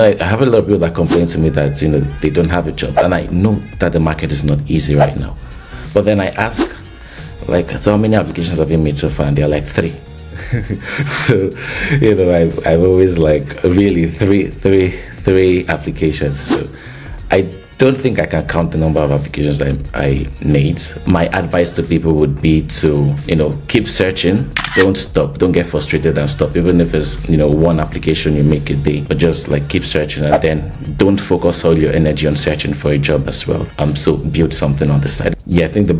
I have a lot of people that complain to me that, they don't have a job. And I know that the market is not easy right now. But then I ask, so how many applications have you made so far? And they're like 3. So, I've always really three applications. So I don't think I can count the number of applications I made. My advice to people would be to, keep searching. Don't stop. Don't get frustrated and stop. Even if it's, one application you make a day, but just keep searching, and then don't focus all your energy on searching for a job as well. So build something on the side. Yeah, I think the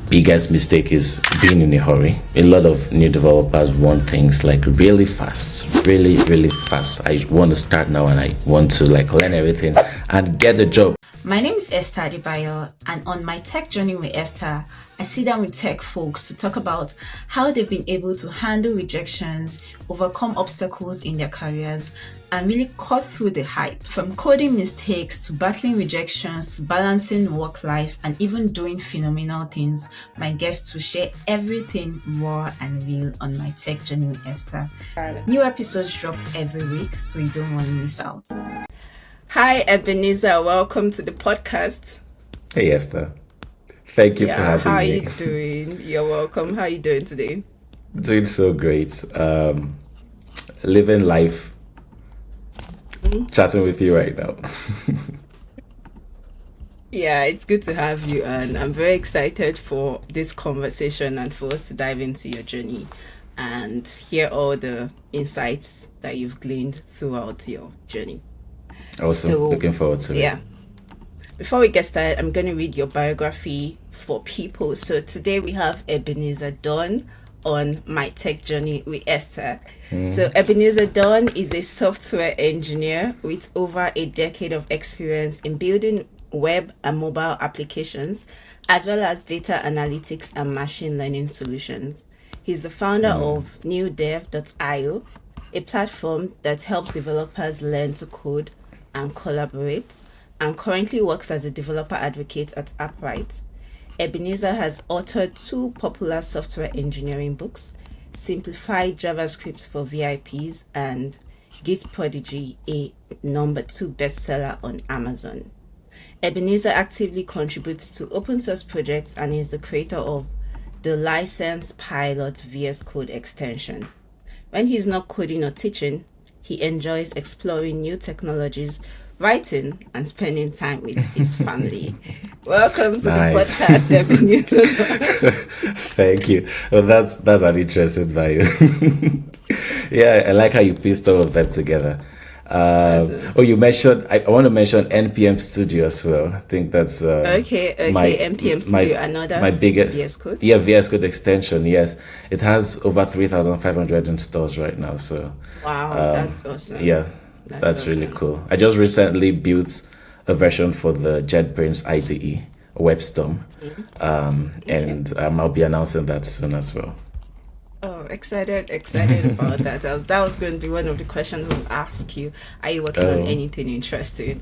biggest mistake is being in a hurry. A lot of new developers want things really fast, really fast. I want to start now and I want to learn everything and get a job. My name is Esther Adebayo, and on my tech journey with Esther, I sit down with tech folks to talk about how they've been able to handle rejections, overcome obstacles in their careers, and really cut through the hype. From coding mistakes to battling rejections, to balancing work life, and even doing phenomenal things, my guests will share everything raw and real on my tech journey with Esther. New episodes drop every week, so you don't want to miss out. Hi, Ebenezer. Welcome to the podcast. Hey, Esther. Thank you for having me. How are you doing? You're welcome. How are you doing today? Doing so great. Living life. Chatting with you right now. Yeah, it's good to have you, and I'm very excited for this conversation and for us to dive into your journey and hear all the insights that you've gleaned throughout your journey. Awesome. Looking forward to it. Yeah. Before we get started, I'm going to read your biography for people. So today we have Ebenezer Don on My Tech Journey with Esther. So Ebenezer Don is a software engineer with over a decade of experience in building web and mobile applications, as well as data analytics and machine learning solutions. He's the founder of newdev.io, a platform that helps developers learn to code and collaborate, and currently works as a developer advocate at Upright. Ebenezer has authored 2 popular software engineering books, Simplify JavaScript for VIPs and Git Prodigy, a number 2 bestseller on Amazon. Ebenezer actively contributes to open source projects and is the creator of the licensed pilot VS Code extension. When he's not coding or teaching, he enjoys exploring new technologies, writing, and spending time with his family. Welcome to the podcast, Ebenezer. Thank you. Well, that's an interesting bio. Yeah, I like how you pieced all of that together. You mentioned, I want to mention NPM Studio as well. I think that's okay. NPM Studio, my biggest VS Code. Yeah, VS Code extension. Yes, it has over 3,500 installs right now. So wow, that's awesome. Yeah, that's awesome. Really cool. I just recently built a version for the JetBrains IDE, WebStorm, and I'll be announcing that soon as well. Oh, excited about that. That was going to be one of the questions we'll ask you. Are you working on anything interesting?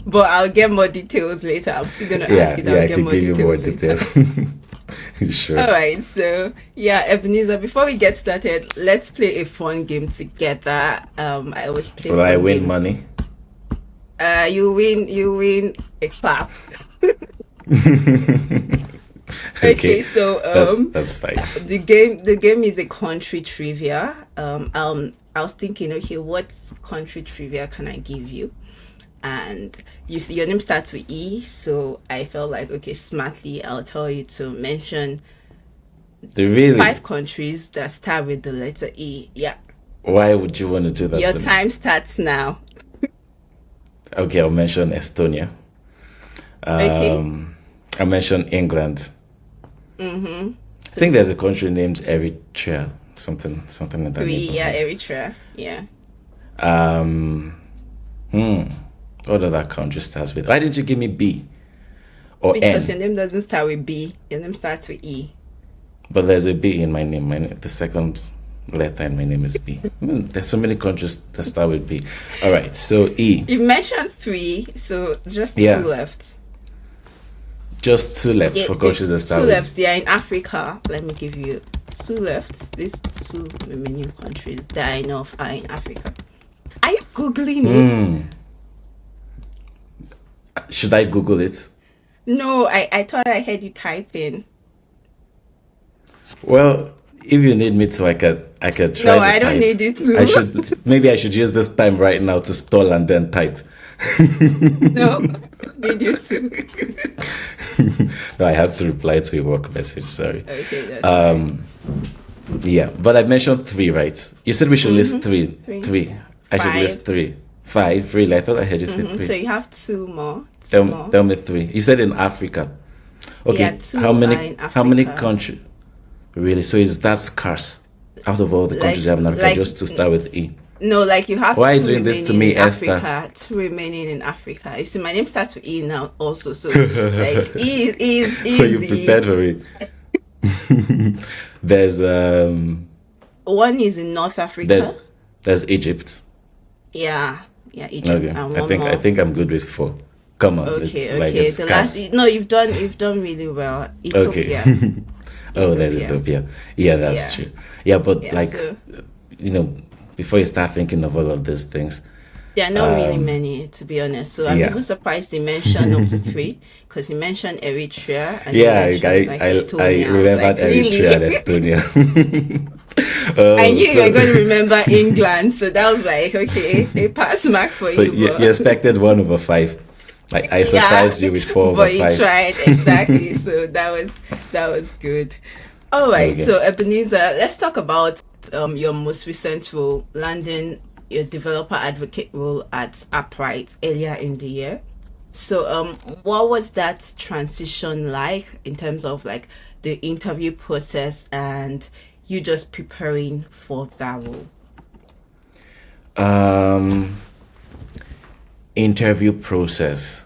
But I'll get more details later. I'm still going to ask you that. I'll get more details later. Sure. All right. So, Ebenezer, before we get started, let's play a fun game together. I always play Will I win games. Money? You win a clap. Okay, so that's fine. The game is a country trivia. I was thinking, okay, what country trivia can I give you? And your name starts with E, so I felt like, okay, smartly, I'll tell you to mention 5 countries that start with the letter E. Yeah. Why would you want to do that? Your time starts now. Okay, I'll mention Estonia. Okay. I mentioned England. I think there's a country named Eritrea, something like that. Yeah, Eritrea. Yeah. What other country starts with? Why didn't you give me B or because N? Your name doesn't start with B. Your name starts with E. But there's a B in my name. The second letter in my name is B. There's so many countries that start with B. All right, so E. You've mentioned 3, so just 2 left. Just 2 left for countries that start with 2 left, in Africa. Let me give you 2 left. These 2 remaining countries that I know of are in Africa. Googling it. Should I Google it? No, I thought I heard you typing. Well, if you need me to, I could try No, to I don't type. need you to. I should maybe I should use this time right now to stall and then type. No, need you to. No, I had to reply to a work message. Sorry. Okay, that's fine. Yeah, but I mentioned three, right? You said we should list three. Three. Three. I should Five. list three. Five. Really? I thought I heard you say three. So you have two more. Two more. Tell me three. You said in Africa. Okay. Yeah, two how many? are in How many Africa. countries? Really? So is that scarce? Out of all the countries you have in Africa, just to start with E. No, like you have Why are you two doing this to remaining me, in Esther? Africa, two remaining in Africa. You see, my name starts with E now also. So like E is So you the prepared for it. There's one is in North Africa. there's Egypt. Yeah, Egypt, Okay. and I one think more. I think I'm good with four. Come on. Okay, It's like okay. it's The scarce. last, no, you've done really well. Ethiopia. Okay. Oh, there's Ethiopia. Ethiopia. Yeah, that's Yeah. true. Yeah, but Yeah, like, so- before you start thinking of all of these things, There are not really many, to be honest. So I'm yeah. even surprised you mentioned up to three, because you mentioned Eritrea and you yeah, mentioned, like, I Estonia. I was remembered like, really? Eritrea and Estonia. Oh, I knew you so- were going to remember England, so that was like, okay, a pass mark for So you. you expected 1/5. Like I surprised you with 4/5. But you tried exactly, so that was good. All right, Okay. so Ebenezer, let's talk about your most recent role, landing your developer advocate role at Upright earlier in the year. So what was that transition like in terms of like the interview process and you just preparing for that role? Interview process.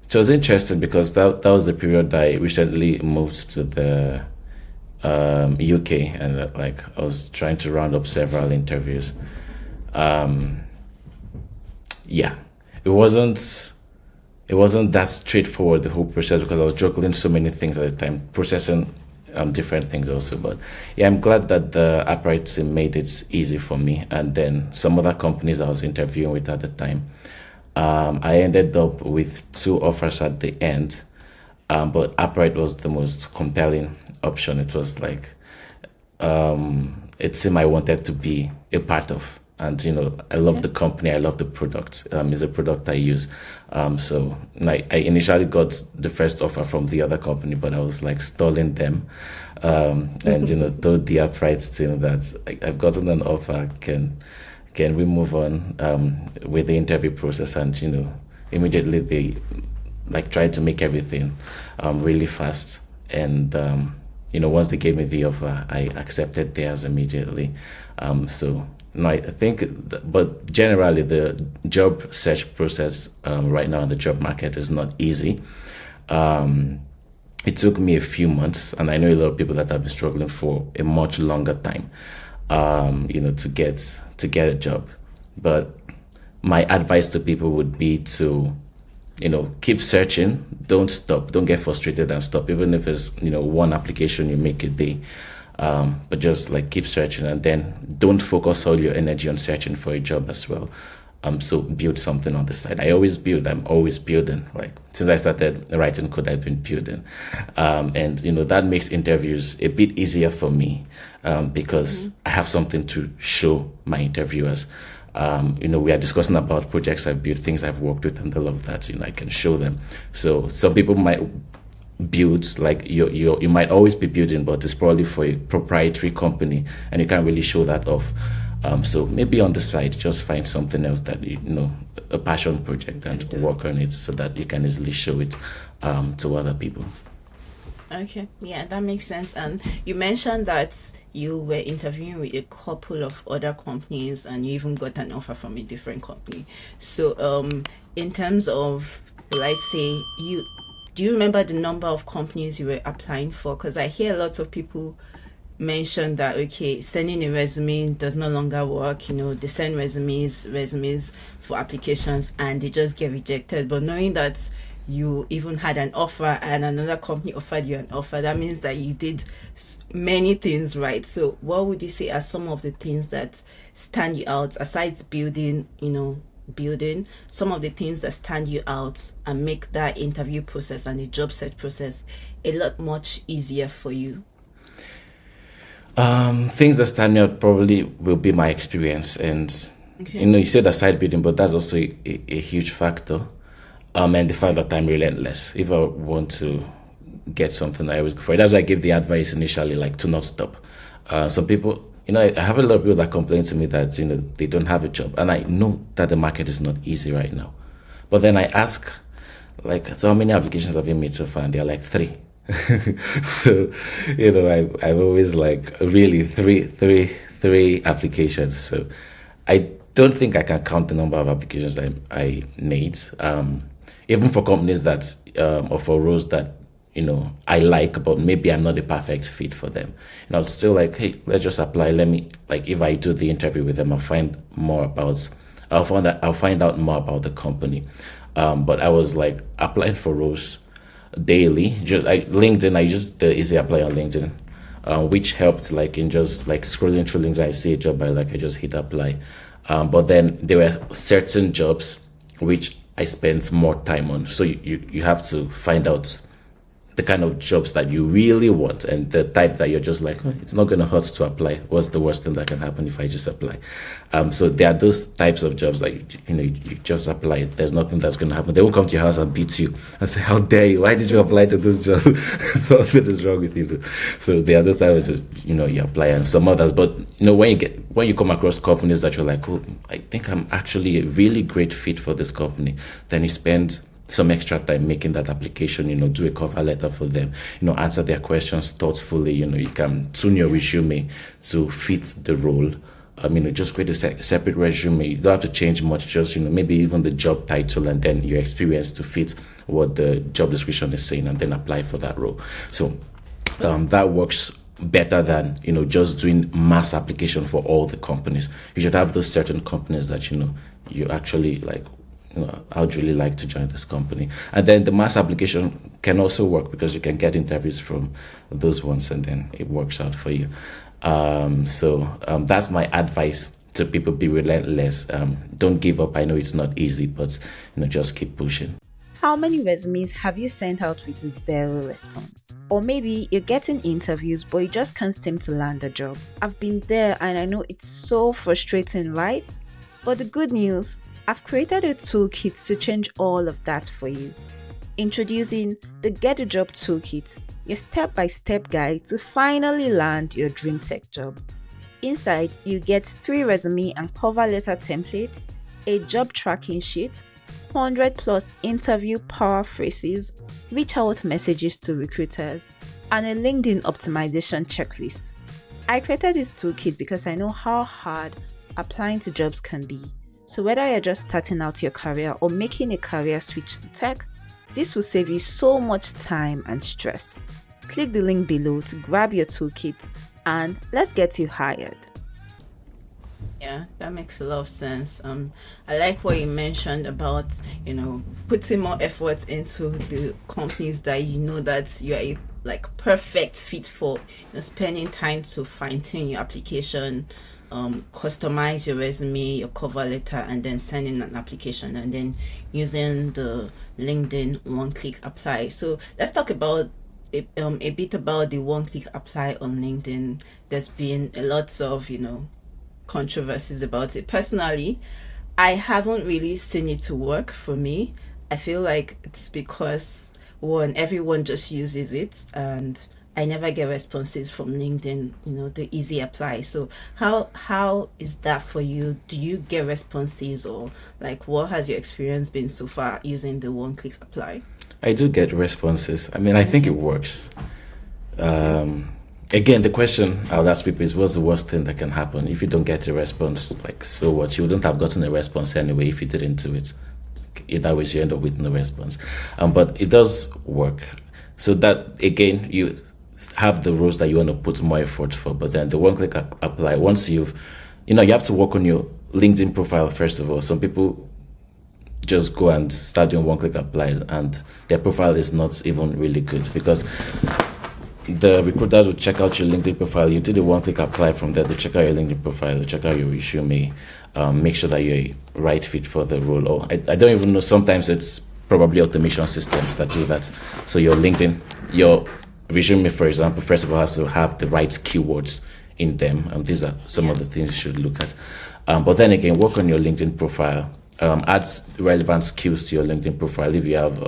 It was interesting because that was the period I recently moved to the UK, and like I was trying to round up several interviews. Yeah, it wasn't that straightforward, the whole process, because I was juggling so many things at the time, processing different things also. But yeah, I'm glad that the Upright team made it easy for me, and then some other companies I was interviewing with at the time. I ended up with 2 offers at the end, but Upright was the most compelling option. It was like a team I wanted to be a part of. And I love the company, I love the product. It's a product I use. So I initially got the first offer from the other company, but I was like stalling them, and told the Upright team that I've gotten an offer. Can we move on with the interview process? And immediately they like tried to make everything really fast. And once they gave me the offer, I accepted theirs immediately. So no, I think, but generally the job search process right now in the job market is not easy. It took me a few months, and I know a lot of people that have been struggling for a much longer time, to get a job. But my advice to people would be to, keep searching. Don't stop. Don't get frustrated and stop, even if it's one application you make a day. But just like keep searching, and then don't focus all your energy on searching for a job as well. So build something on the side. I'm always building. Like since I started writing code, I've been building. And that makes interviews a bit easier for me, because I have something to show my interviewers. We are discussing about projects I've built, things I've worked with, and all of that. I can show them. So some people might build, like you might always be building, but it's probably for a proprietary company, and you can't really show that off. So maybe on the side, just find something else that a passion project, and work on it so that you can easily show it to other people. Okay, yeah, that makes sense. And you mentioned that you were interviewing with a couple of other companies, and you even got an offer from a different company. So, in terms of, let's say, do you remember the number of companies you were applying for? Because I hear lots of people mention that, okay, sending a resume does no longer work. They send resumes for applications and they just get rejected. But knowing that you even had an offer and another company offered you an offer, that means that you did many things right. So what would you say are some of the things that stand you out, aside building, some of the things that stand you out and make that interview process and the job search process a lot much easier for you? Things that stand me out probably will be my experience, and Okay. you said aside bidding, but that's also a huge factor. And the fact that I'm relentless. If I want to get something, I always go for it. That's why I gave the advice initially, like to not stop. Some people, I have a lot of people that complain to me that they don't have a job, and I know that the market is not easy right now. But then I ask, like, so how many applications have you made so far? And they're like three. So, I've always like really three applications. So I don't think I can count the number of applications that I made. Even for companies that, or for roles that, I like, but maybe I'm not a perfect fit for them. It's still like, hey, let's just apply. Let me, like, if I do the interview with them, I'll find out more about the company. But I was like applying for roles daily. LinkedIn, I just the easy apply on LinkedIn, which helped, like, in just like scrolling through LinkedIn, I see a job, I just hit apply. But then there were certain jobs which I spent more time on. So you have to find out the kind of jobs that you really want and the type that you're just like, "Oh, it's not going to hurt to apply. What's the worst thing that can happen if I just apply?" So there are those types of jobs that you just apply. There's nothing that's going to happen. They won't come to your house and beat you and say, "How dare you? Why did you apply to this job? Something is wrong with you." So there are those types of jobs, you apply, and some others. But when you come across companies that you're like, "Oh, I think I'm actually a really great fit for this company," then you spend some extra time making that application, do a cover letter for them, answer their questions thoughtfully. You can tune your resume to fit the role. Just create a separate resume. You don't have to change much, just, maybe even the job title and then your experience to fit what the job description is saying, and then apply for that role. So that works better than, just doing mass application for all the companies. You should have those certain companies that, you actually like, I'd really like to join this company. And then the mass application can also work because you can get interviews from those ones and then it works out for you. So that's my advice to people: be relentless. Don't give up. I know it's not easy, but just keep pushing. How many resumes have you sent out with zero response? Or maybe you're getting interviews but you just can't seem to land a job. I've been there and I know it's so frustrating, right? But the good news, I've created a toolkit to change all of that for you. Introducing the Get a Job Toolkit, your step-by-step guide to finally land your dream tech job. Inside, you get 3 resume and cover letter templates, a job tracking sheet, 100 plus interview power phrases, reach out messages to recruiters, and a LinkedIn optimization checklist. I created this toolkit because I know how hard applying to jobs can be. So whether you're just starting out your career or making a career switch to tech, this will save you so much time and stress. Click the link below to grab your toolkit and let's get you hired. Yeah, that makes a lot of sense. I like what you mentioned about, putting more effort into the companies that that you're a perfect fit for, spending time to fine tune your application, customize your resume, your cover letter, and then sending an application, and then using the LinkedIn one-click apply. So let's talk about a bit about the one-click apply on LinkedIn. There's been a lot of controversies about it. Personally, I haven't really seen it to work for me. I feel like it's because, one, everyone just uses it, and I never get responses from LinkedIn, the easy apply. So how is that for you? Do you get responses, or what has your experience been so far using the one-click apply? I do get responses. I think it works. Again, the question I would ask people is, what's the worst thing that can happen? If you don't get a response, so what? You wouldn't have gotten a response anyway if you didn't do it. Either way, you end up with no response. But it does work. So that, again, you have the roles that you want to put more effort for, but then the one-click apply, once you have to work on your LinkedIn profile first of all. Some people just go and start doing one-click applies, and their profile is not even really good, because the recruiters will check out your LinkedIn profile. You do the one-click apply, from there they check out your LinkedIn profile, they check out your resume, make sure that you're a right fit for the role. Or I don't even know, sometimes it's probably automation systems that do that. So your LinkedIn, your resume, for example, first of all has to have the right keywords in them, and these are some of the things you should look at. But then again, work on your LinkedIn profile. Add relevant skills to your LinkedIn profile. If you have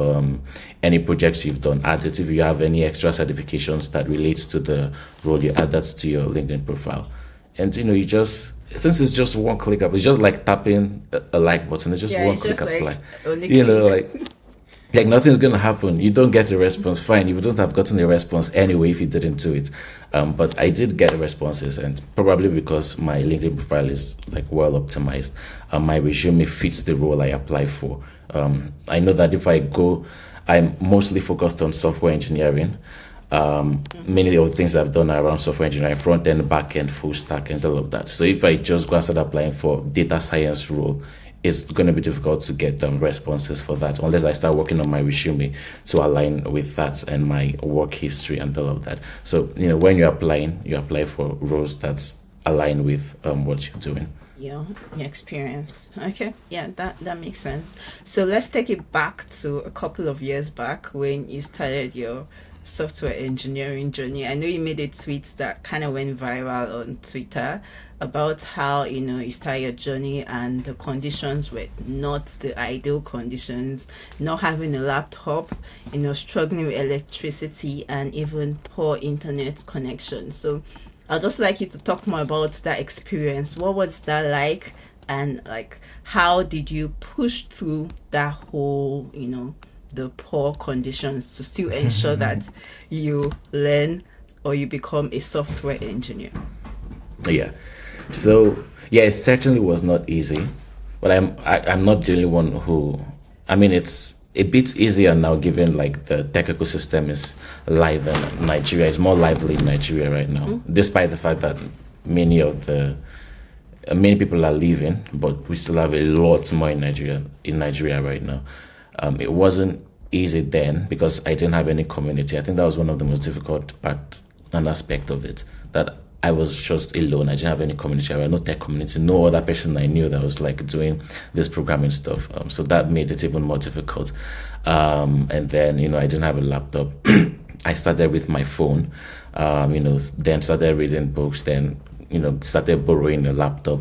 any projects you've done, add it. If you have any extra certifications that relates to the role, you add that to your LinkedIn profile. And you just, since it's just one click up, it's just like tapping a like button. It's just one it's click just apply. like only Like nothing's gonna happen. You don't get a response, fine. You wouldn't have gotten a response anyway if you didn't do it. But I did get responses, and probably because my LinkedIn profile is like well optimized, my resume fits the role I apply for. I know that if I go, I'm mostly focused on software engineering. Many of the things I've done are around software engineering, front end, back end, full stack, and all of that. So if I just go and start applying for data science role, it's going to be difficult to get responses for that, unless I start working on my resume to align with that and my work history and all of that. So when you're applying, you apply for roles that's aligned with what you're doing. Your experience. Okay, yeah, that makes sense. So let's take it back to a couple of years back when you started your software engineering journey. I know you made a tweet that kind of went viral on Twitter about how you started your journey and the conditions were not the ideal conditions, not having a laptop, struggling with electricity and even poor internet connection. So I'd just like you to talk more about that experience. What was that like, and how did you push through that whole the poor conditions to still ensure that you learn or you become a software engineer? Yeah. So it certainly was not easy, but I'm not the only one who. I mean, it's a bit easier now, given the tech ecosystem is live in Nigeria. It's more lively in Nigeria right now, despite the fact that many people are leaving, but we still have a lot more in Nigeria right now. It wasn't easy then because I didn't have any community. I think that was one of the most difficult part and aspect of it, that I was just alone. I didn't have any community. I had no tech community, no other person I knew that was doing this programming stuff. So that made it even more difficult. And then, I didn't have a laptop. I started with my phone, then started reading books, then, started borrowing a laptop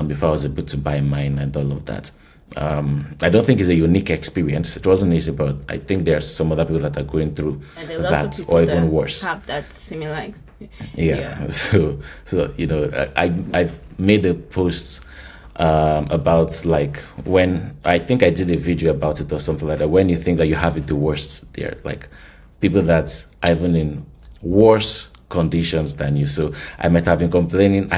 before I was able to buy mine and all of that. I don't think it's a unique experience. It wasn't easy, but I think there are some other people that are going through that or even worse. Have that similar. Yeah. So I've made a post about when I think I did a video about it or something like that. When you think that you have it the worst, there people that are even in worse conditions than you. So I might have been complaining.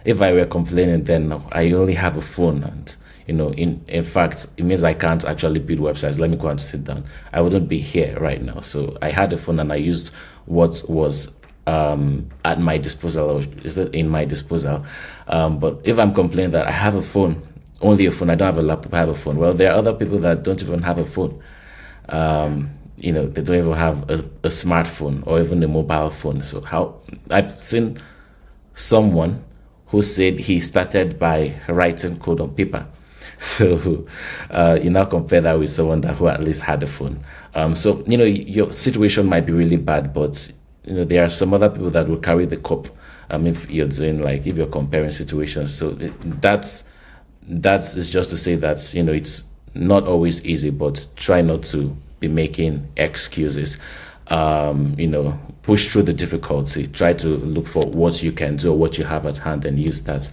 If I were complaining, then I only have a phone, and in fact, it means I can't actually build websites. Let me go and sit down. I wouldn't be here right now. So I had a phone and I used what was at my disposal, or is it in my disposal? But if I'm complaining that I have a phone, only a phone, I don't have a laptop, I have a phone. Well, there are other people that don't even have a phone. They don't even have a smartphone or even a mobile phone. So I've seen someone who said he started by writing code on paper. So you now compare that with someone who at least had a phone. So your situation might be really bad, but there are some other people that will carry the cup. If you're doing if you're comparing situations. So that's is just to say that it's not always easy, but try not to be making excuses. Push through the difficulty. Try to look for what you can do or what you have at hand and use that.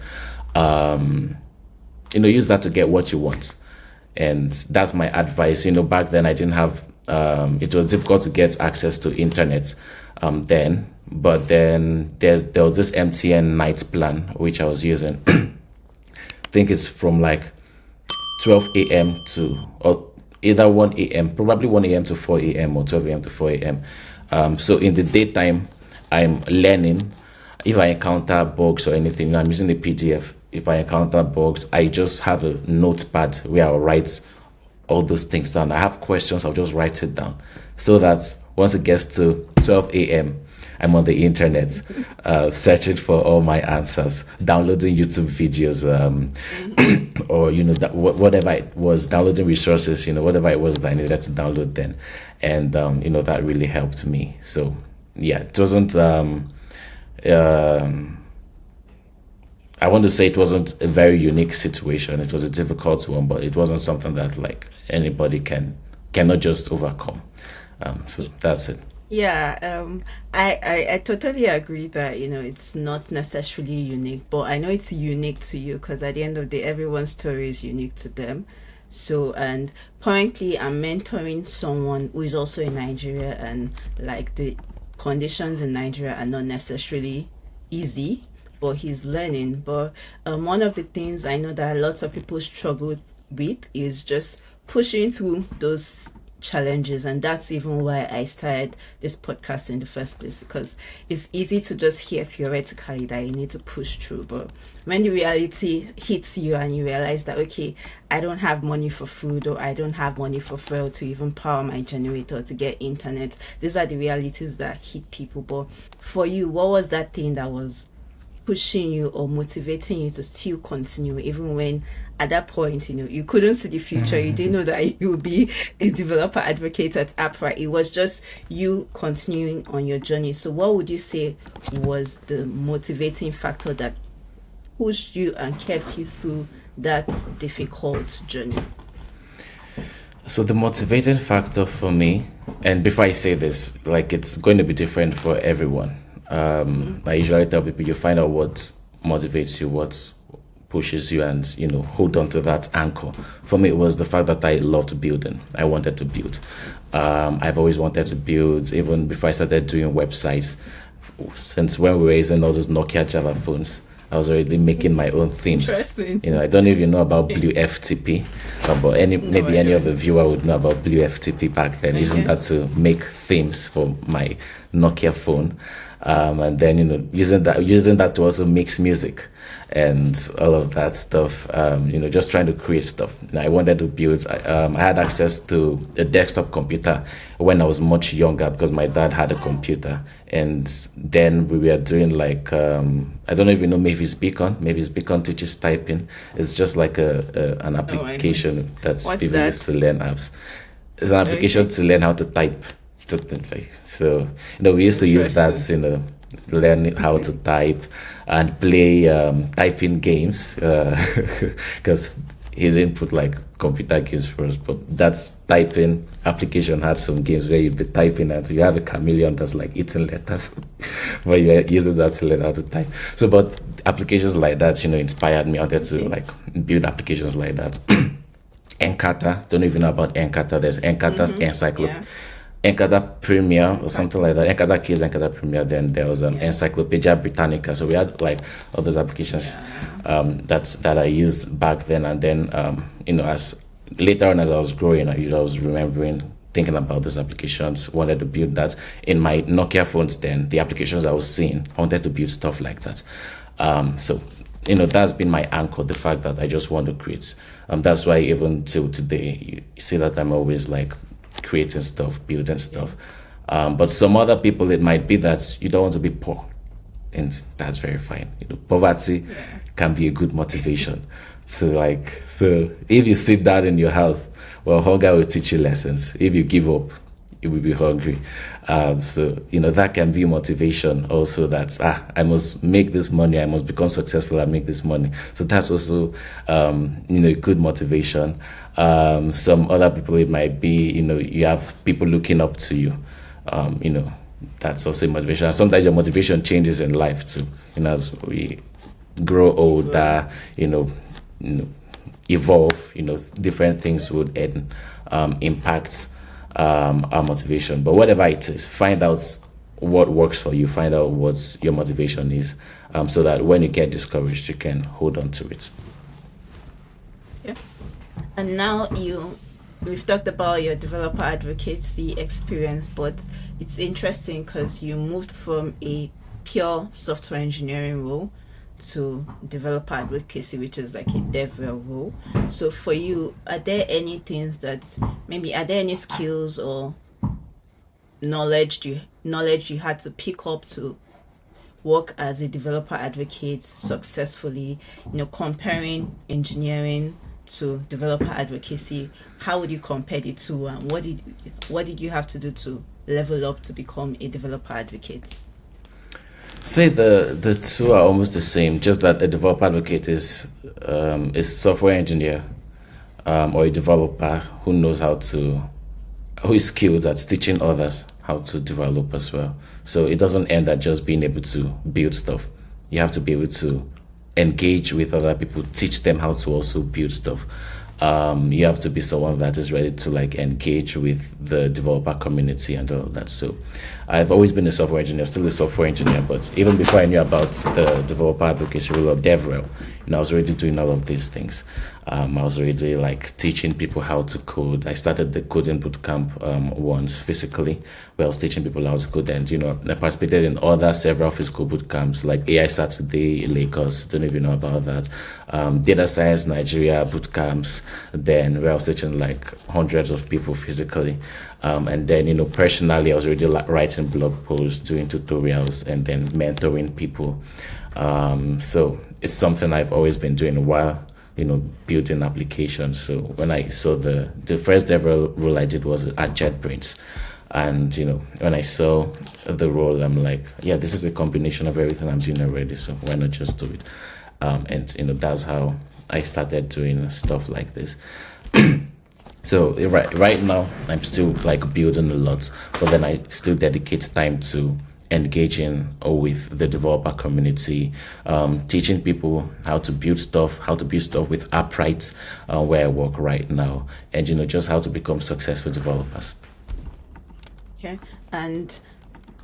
Use that to get what you want. And that's my advice. Back then I didn't have, it was difficult to get access to internet then, but then there was this MTN night plan, which I was using. I think it's from 12 a.m. or either 1 a.m., probably 1 a.m. to 4 a.m. or 12 a.m. to 4 a.m. So in the daytime, I'm learning. If I encounter bugs or anything, I'm using the PDF. If I encounter bugs, I just have a notepad where I'll write all those things down. I have questions, I'll just write it down, so that once it gets to 12 a.m., I'm on the internet, searching for all my answers, downloading YouTube videos, or whatever it was, downloading resources, whatever it was that I needed to download then, and that really helped me. So yeah, it wasn't. I want to say it wasn't a very unique situation. It was a difficult one, but it wasn't something that like anybody cannot just overcome. So that's it. Yeah, I totally agree that, it's not necessarily unique, but I know it's unique to you because at the end of the day, everyone's story is unique to them. So, and currently I'm mentoring someone who is also in Nigeria, and like the conditions in Nigeria are not necessarily easy, but he's learning. But one of the things I know that lots of people struggle with is just pushing through those challenges, and that's even why I started this podcast in the first place, because it's easy to just hear theoretically that you need to push through, but when the reality hits you and you realize that, okay, I don't have money for food, or I don't have money for fuel to even power my generator to get internet, these are the realities that hit people. But for you, what was that thing that was pushing you or motivating you to still continue, even when at that point, you couldn't see the future, you didn't know that you would be a developer advocate at Apra, it was just you continuing on your journey? So what would you say was the motivating factor that pushed you and kept you through that difficult journey? So the motivating factor for me, and before I say this, like it's going to be different for everyone. I usually tell people you find out what motivates you, what pushes you, and hold on to that anchor. For me, it was the fact that I loved building. I wanted to build. I've always wanted to build, even before I started doing websites. Since when we were using all those Nokia Java phones, I was already making my own themes. Interesting. I don't even know about Blue FTP, but maybe any of the viewer would know about Blue FTP back then. Using that to make themes for my Nokia phone, and then using that to also mix music and all of that stuff. Just trying to create stuff. Now, I wanted to build. I had access to a desktop computer when I was much younger because my dad had a computer, and then we were doing like I don't even know, Mavis Beacon. Mavis Beacon teaches typing. It's just like an application that's people use to learn apps. It's an application to learn how to type. So we used to use that, learn how to type and play typing games, because he didn't put like computer games first, but that typing application had some games where you'd be typing and you have a chameleon that's like eating letters but you're using that to learn how to type. So but applications like that inspired me. I wanted to like build applications like that. Encarta, don't even know about Encarta. There's Encarta's Encyclopedia, Encarta Premier or something like that. Encarta Kids, Encarta Premier. Then there was Encyclopedia Britannica. So we had like all those applications that I used back then. And then as later on as I was growing, I was remembering, thinking about those applications. Wanted to build that in my Nokia phones. Then the applications I was seeing, I wanted to build stuff like that. So that's been my anchor, the fact that I just want to create. That's why even till today, you see that I'm always like creating stuff, building stuff. But some other people, it might be that you don't want to be poor, and that's very fine. Poverty can be a good motivation. So if you sit down in your house, well, hunger will teach you lessons. If you give up, you will be hungry. So that can be motivation also, that I must make this money, I must become successful and make this money. So that's also a good motivation. Some other people, it might be you have people looking up to you. That's also motivation. And sometimes your motivation changes in life too. As we grow older, evolve, different things would impact our motivation. But whatever it is, find out what works for you, find out what your motivation is, so that when you get discouraged, you can hold on to it. Yeah. And now we've talked about your developer advocacy experience, but it's interesting because you moved from a pure software engineering role to developer advocacy, which is like a DevRel role. So for you, are there any things that maybe are there any skills or knowledge you had to pick up to work as a developer advocate successfully? Comparing engineering to developer advocacy, how would you compare the two, and what did you have to do to level up to become a developer advocate? Say the two are almost the same, just that a developer advocate is software engineer or a developer who is skilled at teaching others how to develop as well. So it doesn't end at just being able to build stuff. You have to be able to engage with other people, teach them how to also build stuff. You have to be someone that is ready to engage with the developer community and all of that. So I've always been a software engineer, still a software engineer, but even before I knew about the developer advocacy role of DevRel, I was already doing all of these things. I was already teaching people how to code. I started the coding bootcamp once physically, where I was teaching people how to code, and I participated in other several physical bootcamps like AI Saturday, Lagos. Don't even know about that. Data Science Nigeria bootcamps. Then where I was teaching hundreds of people physically, and then personally I was already writing blog posts, doing tutorials, and then mentoring people. So it's something I've always been doing while building applications. So when I saw the first ever role I did was at JetBrains, and when I saw the role, I'm like, yeah, this is a combination of everything I'm doing already, so why not just do it? And that's how I started doing stuff like this. So right now I'm still building a lot, but then I still dedicate time to engaging with the developer community, teaching people how to build stuff with Upright, where I work right now, and just how to become successful developers. Okay. And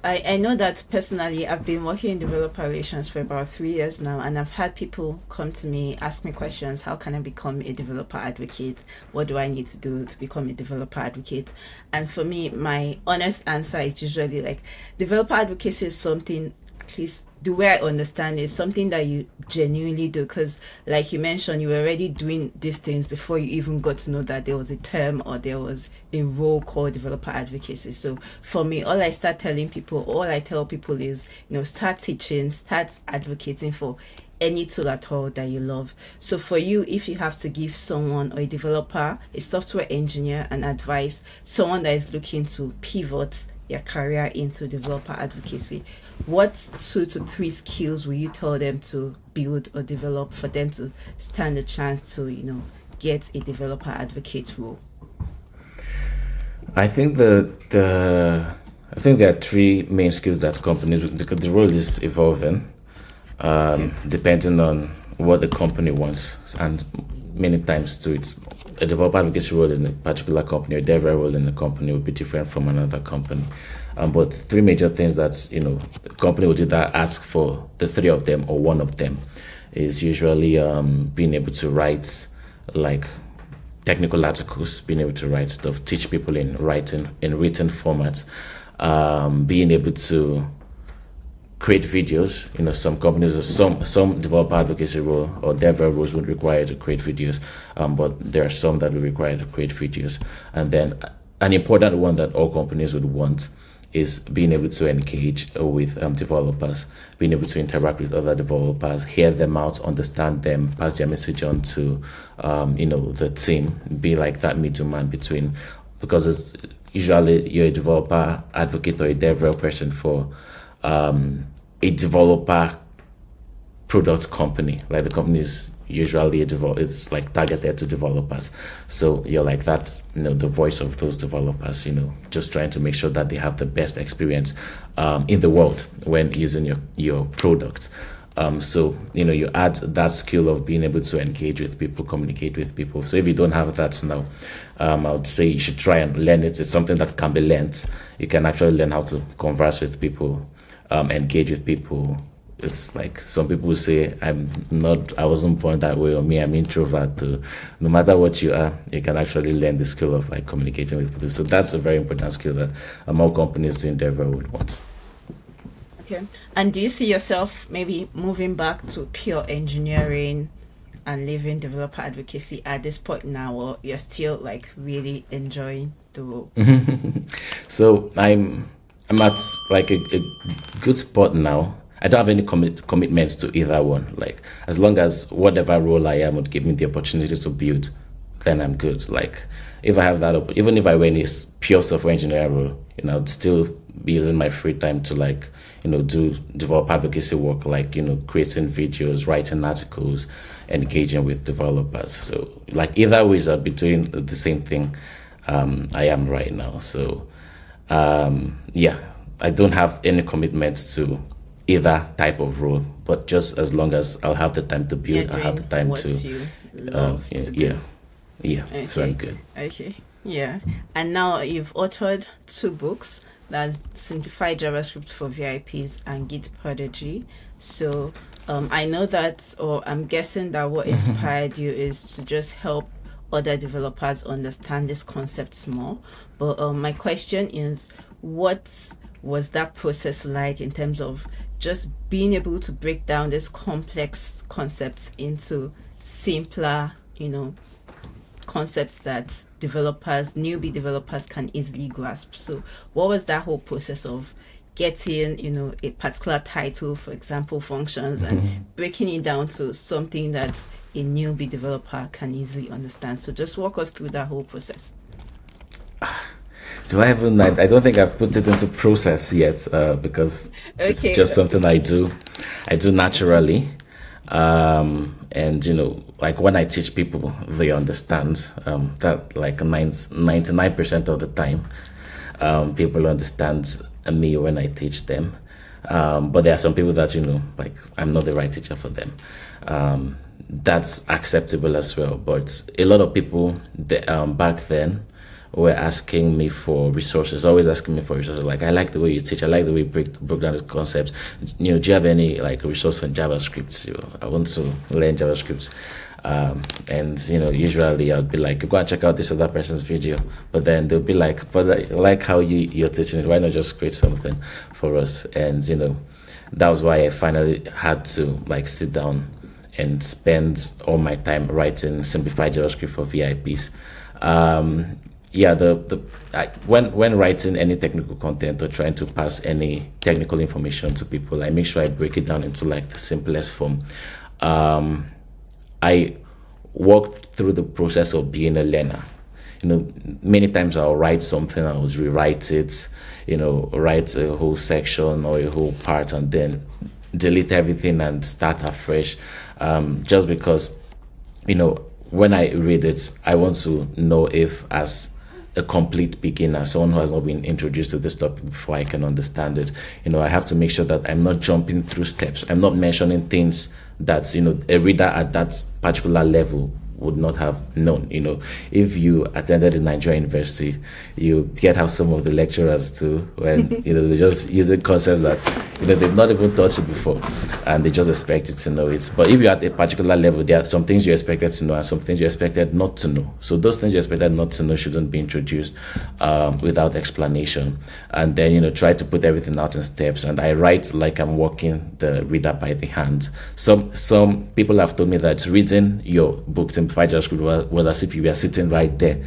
I know that personally I've been working in developer relations for about 3 years now, and I've had people come to me, ask me questions: how can I become a developer advocate? What do I need to do to become a developer advocate? And for me, my honest answer is usually developer advocacy is something, at least the way I understand it, is something that you genuinely do, because like you mentioned, you were already doing these things before you even got to know that there was a term or there was a role called developer advocacy. So for me, all I tell people is, start teaching, start advocating for any tool at all that you love. So for you, if you have to give someone, or a developer, a software engineer, an advice, someone that is looking to pivot their career into developer advocacy, what 2 to 3 skills will you tell them to build or develop for them to stand a chance to get a developer advocate role? I think there are 3 main skills that companies, because the role is evolving, depending on what the company wants, and many times too, it's a developer advocacy role in a particular company, or dev role in a company would be different from another company. But 3 major things that the company would either ask for, the 3 of them or one of them, is usually being able to write technical articles, being able to write stuff, teach people in written format, being able to create videos. Some companies or some developer advocacy role or dev roles would require to create videos, but there are some that will require to create videos. And then an important one that all companies would want is being able to engage with developers, being able to interact with other developers, hear them out, understand them, pass their message on to the team, be like that middleman between, because it's usually you're a developer advocate or a dev person for a developer product company. Like the company is usually it's targeted to developers, so you're like that, the voice of those developers, just trying to make sure that they have the best experience in the world when using your product. So you add that skill of being able to engage with people, communicate with people. So if you don't have that now, I would say you should try and learn it. It's something that can be learned. You can actually learn how to converse with people, engage with people. It's like some people say, I wasn't born that way, or me, I'm introvert. No matter what you are, you can actually learn the skill of communicating with people. So that's a very important skill that more companies doing their would want. Okay. And do you see yourself maybe moving back to pure engineering and leaving developer advocacy at this point now, or you're still like really enjoying the role? So I'm at like a good spot now. I don't have any commitments to either one. Like as long as whatever role I am would give me the opportunity to build, then I'm good. Like if I have that, even if I were in a pure software engineer role, I'd still be using my free time to like do developer advocacy work, like creating videos, writing articles, engaging with developers. So like either ways, I'll be doing the same thing I am right now. So yeah, I don't have any commitments to either type of role, but just as long as I'll have the time to build, I'll have the time to yeah. Okay. So I'm good. Okay. Yeah. And now you've authored 2 books, that's Simplify JavaScript for VIPs and Git Prodigy. So I know that, or I'm guessing that what inspired you is to just help other developers understand these concepts more. But my question is, what was that process like in terms of just being able to break down these complex concepts into simpler, concepts that newbie developers can easily grasp? So what was that whole process of getting, a particular title, for example, functions, and breaking it down to something that a newbie developer can easily understand? So just walk us through that whole process. Do I even? I don't think I've put it into process yet because it's just something I do naturally. And like when I teach people, they understand that like 99% of the time, people understand me when I teach them. But there are some people that like I'm not the right teacher for them. That's acceptable as well. But a lot of people back then were asking me for resources, always asking me for resources. Like, I like the way you teach, I like the way you broke down the concepts. Do you have any like resource on JavaScript? I want to learn JavaScript. And usually I'd be like, go and check out this other person's video. But then they'll be like, but I like how you're teaching it. Why not just create something for us? And that was why I finally had to like sit down and spend all my time writing simplified JavaScript for VIPs. When writing any technical content or trying to pass any technical information to people, I make sure I break it down into like the simplest form. I walked through the process of being a learner. Many times I'll write something, I'll rewrite it, write a whole section or a whole part and then delete everything and start afresh. Just because, when I read it, I want to know if as a complete beginner, someone who has not been introduced to this topic before, I can understand it. I have to make sure that I'm not jumping through steps. I'm not mentioning things that, a reader at that particular level would not have known. If you attended a Nigerian university, you get how some of the lecturers do when they're just using concepts that they've not even touched it before, and they just expect you to know it. But if you're at a particular level, there are some things you expected to know and some things you expected not to know. So those things you expected not to know shouldn't be introduced without explanation. And then try to put everything out in steps. And I write like I'm walking the reader by the hand. Some people have told me that reading your book Simplify JavaScript was as if you were sitting right there,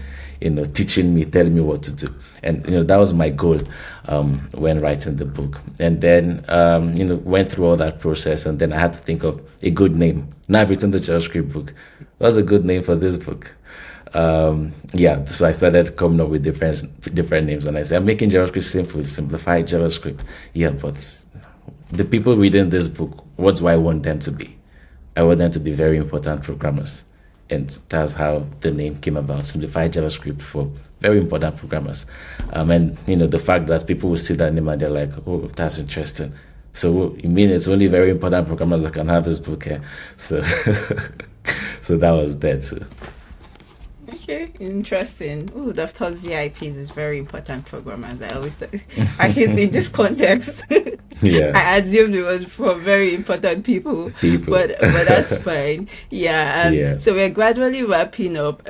teaching me, telling me what to do. And that was my goal when writing the book. And then went through all that process, and then I had to think of a good name. Now I've written the JavaScript book. What's a good name for this book? So I started coming up with different names, and I said, I'm making JavaScript simple, simplify JavaScript. Yeah, but the people reading this book, what do I want them to be? I want them to be very important programmers. And that's how the name came about, Simplify JavaScript for very important programmers. And the fact that people will see that name and they're like, oh, that's interesting. So you mean it's only very important programmers that can have this book here? So so that was that too. Okay, interesting. Ooh, they've thought VIPs is very important programmers. I always thought, I guess in this context, yeah, I assumed it was for very important people. But that's fine. Yeah, So we're gradually wrapping up.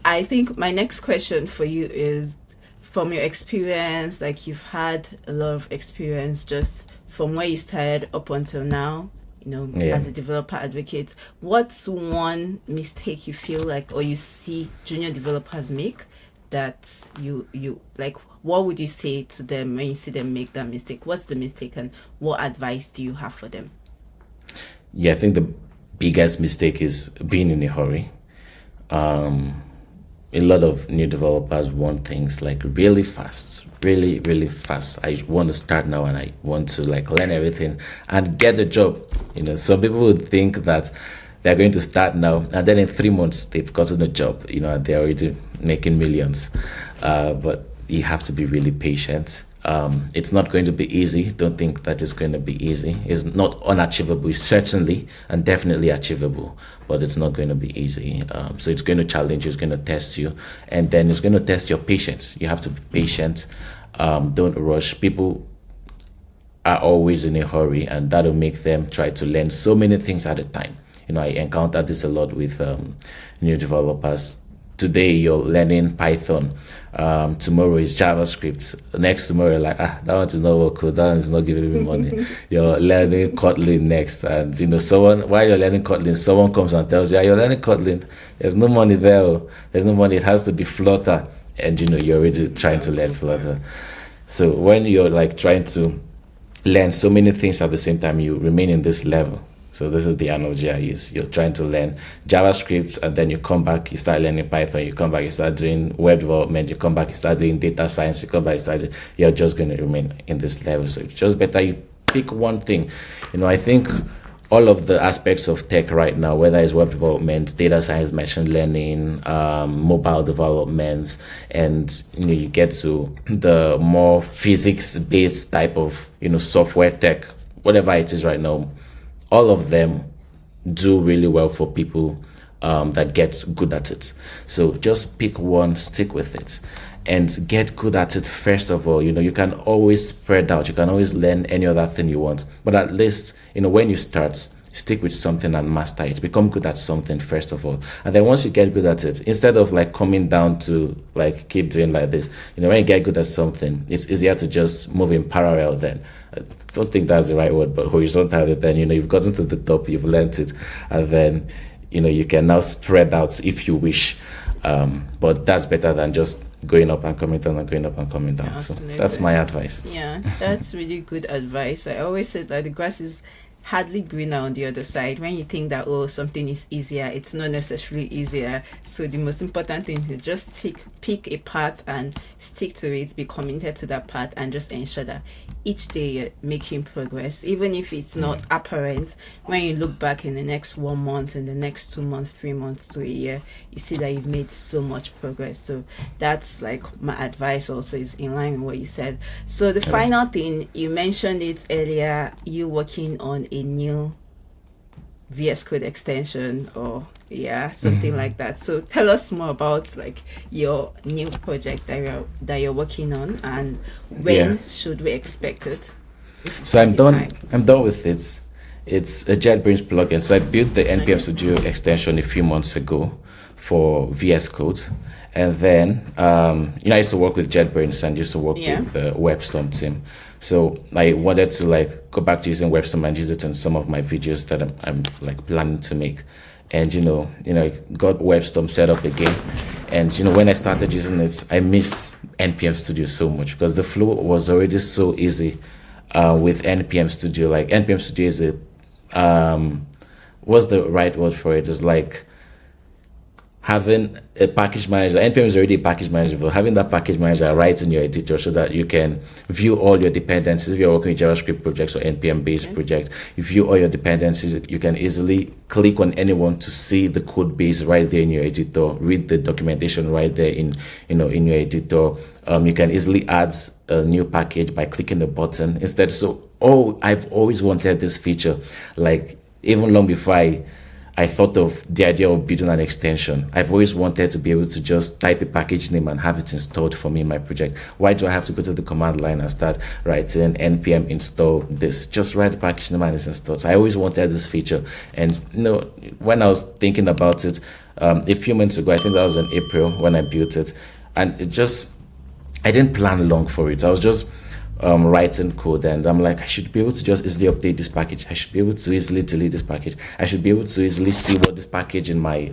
I think my next question for you is, from your experience, like you've had a lot of experience just from where you started up until now, Yeah. as a developer advocate, what's one mistake you feel like, or you see junior developers make, that you like? What would you say to them when you see them make that mistake? What's the mistake, and what advice do you have for them? Yeah, I think the biggest mistake is being in a hurry. A lot of new developers want things like really fast, really, really fast. I want to start now and I want to like learn everything and get a job. Some people would think that they're going to start now and then in 3 months they've gotten a job, and they're already making millions. But you have to be really patient. It's not going to be easy. Don't think that it's going to be easy. It's not unachievable. It's certainly and definitely achievable, but it's not going to be easy. So it's going to challenge you, it's going to test you, and then it's going to test your patience. You have to be patient. Don't rush. People are always in a hurry, and that'll make them try to learn so many things at a time. I encounter this a lot with new developers. Today you're learning Python, tomorrow is JavaScript, next tomorrow you're like, that one is not work code, that one is not giving me money. You're learning Kotlin next, and someone, while you're learning Kotlin, someone comes and tells you, you're learning Kotlin, there's no money there, there's no money, it has to be Flutter, and you're already trying to learn Flutter. So when you're like trying to learn so many things at the same time, you remain in this level. So this is the analogy I use. You're trying to learn JavaScript, and then you come back, you start learning Python, you come back, you start doing web development, you come back, you start doing data science, you come back, you're just going to remain in this level. So it's just better you pick one thing. I think all of the aspects of tech right now, whether it's web development, data science, machine learning, mobile development, and you get to the more physics-based type of software tech, whatever it is right now, all of them do really well for people that get good at it. So just pick one, stick with it, and get good at it first of all. You can always spread out. You can always learn any other thing you want. But at least, when you start, stick with something and master it. Become good at something first of all. And then once you get good at it, instead of like coming down to like keep doing like this, when you get good at something, it's easier to just move in parallel then. I don't think that's the right word, but horizontally, then, you've gotten to the top, you've learned it, and then, you can now spread out if you wish. But that's better than just going up and coming down and going up and coming down. Absolutely. So that's my advice. Yeah, that's really good advice. I always say that the grass is hardly greener on the other side. When you think that something is easier, it's not necessarily easier. So the most important thing is just pick a path and stick to it, be committed to that path, and just ensure that each day you're making progress, even if it's not apparent. When you look back in the next 1 month, in the next 2 months, 3 months to a year, you see that you've made so much progress. So that's like my advice also, is in line with what you said. So the final thing, you mentioned it earlier, you working on a new VS Code extension, or something like that. So tell us more about like your new project that you're working on, and when should we expect it? So I'm done with it. It's a JetBrains plugin. So I built the NPM Studio extension a few months ago for VS Code. And then, I used to work with JetBrains and used to work with the WebStorm team. So I wanted to like go back to using WebStorm and use it in some of my videos that I'm like planning to make. And, got WebStorm set up again. And, when I started using it, I missed NPM Studio so much because the flow was already so easy with NPM Studio. Like NPM Studio is what's the right word for it? It's like having a package manager. NPM is already a package manager, but having that package manager right in your editor so that you can view all your dependencies. If you're working with JavaScript projects or NPM based project, you view all your dependencies. You can easily click on anyone to see the code base right there in your editor, read the documentation right there in your editor. You can easily add a new package by clicking the button instead. So I've always wanted this feature, like even long before I thought of the idea of building an extension. I've always wanted to be able to just type a package name and have it installed for me in my project. Why do I have to go to the command line and start writing npm install this? Just write the package name and it's installed. So I always wanted this feature. And when I was thinking about it a few months ago, I think that was in April when I built it, and I didn't plan long for it. I was just writing code, and I'm like, I should be able to just easily update this package. I should be able to easily delete this package. I should be able to easily see what this package in my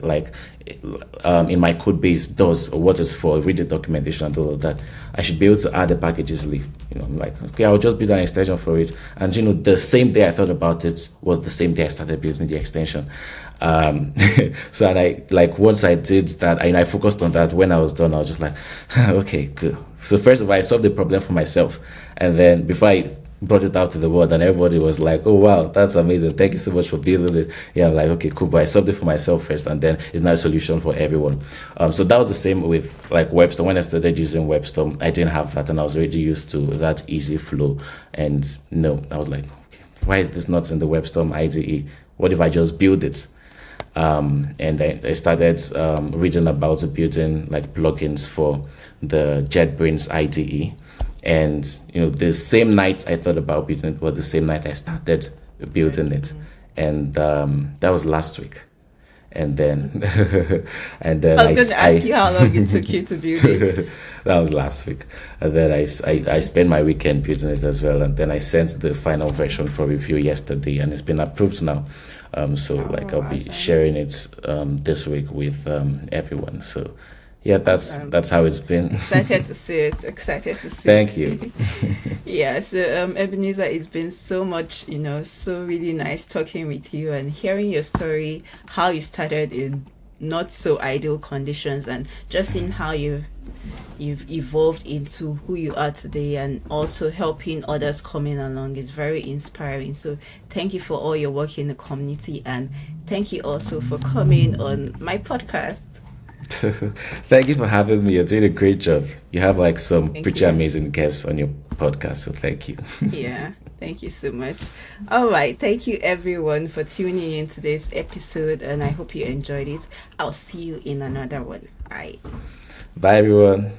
in my code base does, or what it's for, read the documentation and all of that. I should be able to add the package easily. I'm like, okay, I'll just build an extension for it. And the same day I thought about it was the same day I started building the extension. So, and I, like, once I did that, I focused on that. When I was done, I was just like, okay, good. So first of all, I solved the problem for myself, and then before I brought it out to the world, and everybody was like, oh wow, that's amazing, thank you so much for building it. I'm like, okay, cool, but I solved it for myself first, and then it's not a solution for everyone. So that was the same with like WebStorm. When I started using WebStorm, I didn't have that, and I was already used to that easy flow. And I was like, okay, why is this not in the WebStorm IDE? What if I just build it? And I started reading about building like plugins for the JetBrains IDE. And the same night I thought about building it was the same night I started building it, and that was last week. And then and then I was going to ask you how long it took you to build it. That was last week, and then I spent my weekend building it as well, and then I sent the final version for review yesterday, and it's been approved now. So I'll be sharing it this week with everyone. So yeah, that's how it's been. Excited to see it. Thank you. Yeah, so Ebenezer, it's been so much, so really nice talking with you and hearing your story, how you started in not so ideal conditions, and just seeing how you've evolved into who you are today, and also helping others coming along is very inspiring. So thank you for all your work in the community, and thank you also for coming on my podcast. Thank you for having me. You're doing a great job. You have like some pretty amazing guests on your podcast, so thank you. Yeah, thank you so much. All right, thank you everyone for tuning in today's episode, and I hope you enjoyed it. I'll see you in another one. Bye Everyone.